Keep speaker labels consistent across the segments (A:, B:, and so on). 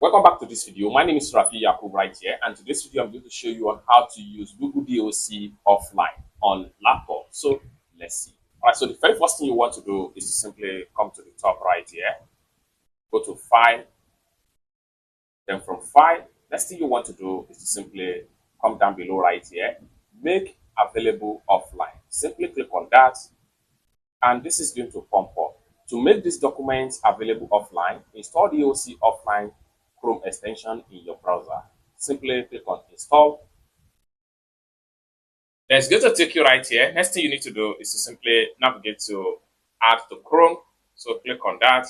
A: Welcome back to this video. My name is Rafi Yakub right here, and today's video I'm going to show you on how to use Google DOC offline on laptop. So let's see. All right, so the very first thing you want to do is to simply come to the top right here, go to File, then from File, next thing you want to do is to simply come down below right here, Make Available Offline. Simply click on that, and this is going to pump up. To make this document available offline, install DOC offline Chrome extension in your browser. Simply click on install. Then it's going to take you right here. Next thing you need to do is to simply navigate to add to Chrome. So click on that.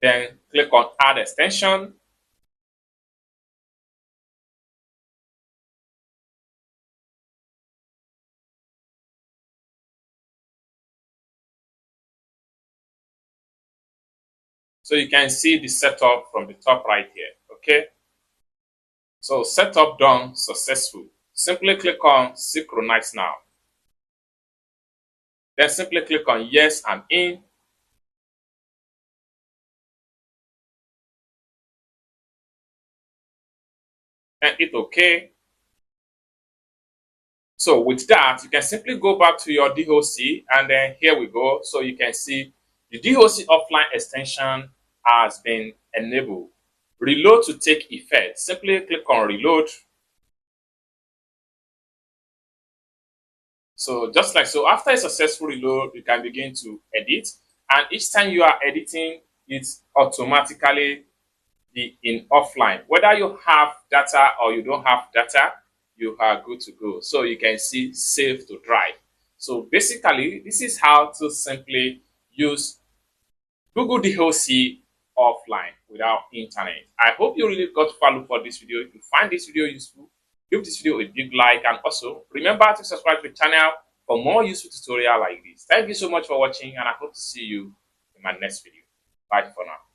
A: Then click on add extension. So you can see the setup from the top right here. Okay. So setup done successful. Simply click on synchronize now. Then simply click on yes and in. And hit OK. So with that, you can simply go back to your DOC, and then here we go. So you can see the DOC offline extension has been enabled. Reload to take effect. Simply click on reload. So just like so, after a successful reload, you can begin to edit. And each time you are editing, it's automatically in offline. Whether you have data or you don't have data, you are good to go. So you can see save to drive. So basically, this is how to simply use Google DOC offline without internet. I hope you really got value for this video. If you find this video useful, give this video a big like, and also remember to subscribe to the channel for more useful tutorial like this. Thank you so much for watching, and I hope to see you in my next video. Bye for now.